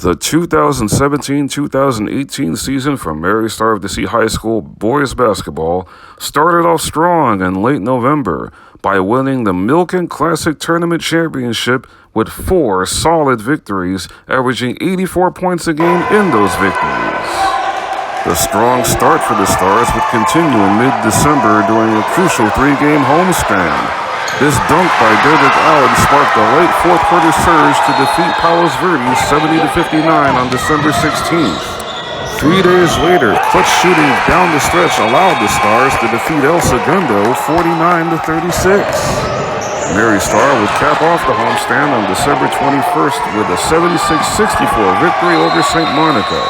The 2017-2018 season for Mary Star of the Sea High School boys basketball started off strong in late November by winning the Milken Classic Tournament Championship with 4 solid victories, averaging 84 points a game in those victories. The strong start for the Stars would continue in mid-December during a crucial 3-game homestand. This dunk by Derek Allen sparked a late fourth-quarter surge to defeat Palos Verdes 70-59 on December 16th. 3 days later, clutch shooting down the stretch allowed the Stars to defeat El Segundo 49-36. Mary Star would cap off the homestand on December 21st with a 76-64 victory over St. Monica,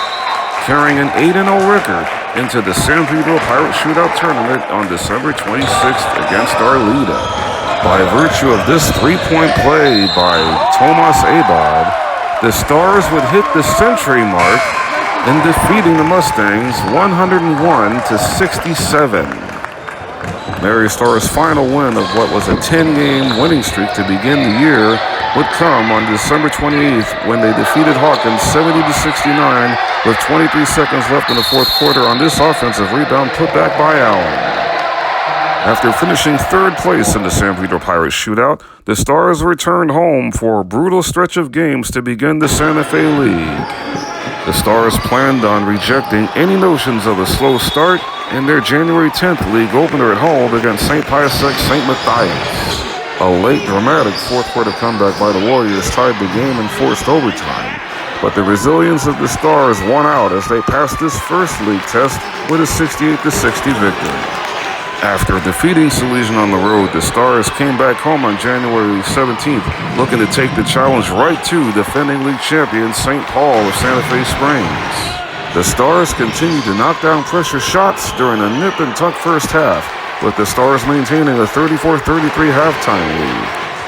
carrying an 8-0 record into the San Pedro Pirate Shootout Tournament on December 26th against Arleta. By virtue of this 3-point play by Tomas Abad, the Stars would hit the century mark in defeating the Mustangs 101-67. Mary Star's final win of what was a 10-game winning streak to begin the year would come on December 28th when they defeated Hawkins 70-69 with 23 seconds left in the fourth quarter on this offensive rebound put back by Allen. After finishing third place in the San Pedro Pirates shootout, the Stars returned home for a brutal stretch of games to begin the Santa Fe League. The Stars planned on rejecting any notions of a slow start in their January 10th league opener at home against St. Pius X St. Matthias. A late dramatic fourth-quarter comeback by the Warriors tied the game and forced overtime, but the resilience of the Stars won out as they passed this first league test with a 68-60 victory. After defeating Salesian on the road, the Stars came back home on January 17th, looking to take the challenge right to defending league champion St. Paul of Santa Fe Springs. The Stars continued to knock down pressure shots during a nip-and-tuck first half, with the Stars maintaining a 34-33 halftime lead.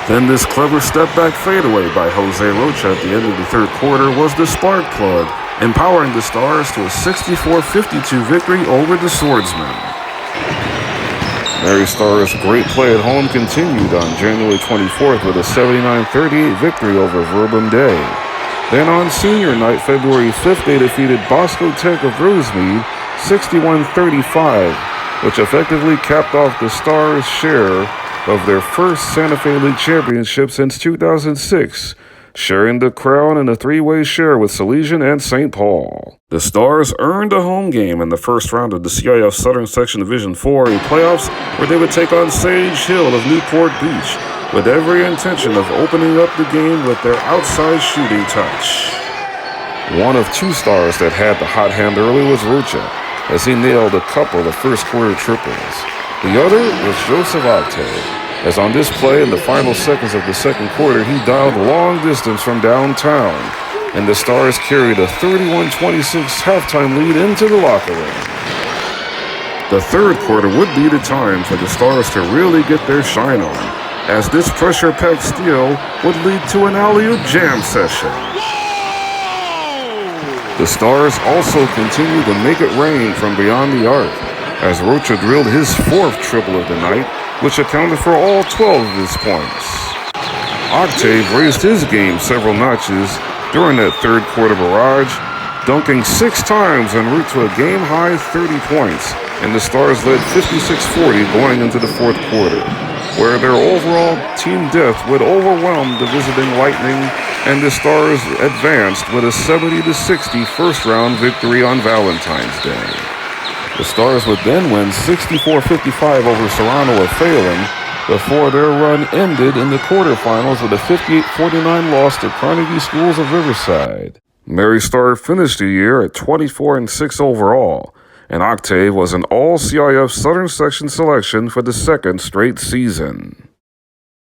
Then this clever step-back fadeaway by Jose Rocha at the end of the third quarter was the spark plug, empowering the Stars to a 64-52 victory over the Swordsmen. Mary Star's great play at home continued on January 24th with a 79-38 victory over Verbum Day. Then on senior night, February 5th, they defeated Bosco Tech of Rosemead 61-35, which effectively capped off the Stars' share of their first Santa Fe League championship since 2006, sharing the crown in a 3-way share with Salesian and St. Paul. The Stars earned a home game in the first round of the CIF Southern Section Division 4A playoffs, where they would take on Sage Hill of Newport Beach, with every intention of opening up the game with their outside shooting touch. One of 2 Stars that had the hot hand early was Rocha, as he nailed a couple of first-quarter triples. The other was Joseph Octave, as on this play in the final seconds of the second quarter, he dialed long distance from downtown, and the Stars carried a 31-26 halftime lead into the locker room. The third quarter would be the time for the Stars to really get their shine on, as this pressure-packed steal would lead to an alley-oop jam session. The Stars also continued to make it rain from beyond the arc, as Rocha drilled his 4th triple of the night, which accounted for all 12 of his points. Octave raised his game several notches during that third quarter barrage, dunking 6 times en route to a game-high 30 points, and the Stars led 56-40 going into the fourth quarter, where their overall team depth would overwhelm the visiting Lightning, and the Stars advanced with a 70-60 first-round victory on Valentine's Day. The Stars would then win 64-55 over Serrano of Phelan before their run ended in the quarterfinals with a 58-49 loss to Carnegie Schools of Riverside. Mary Star finished the year at 24-6 overall, and Octave was an all-CIF Southern Section selection for the 2nd straight season.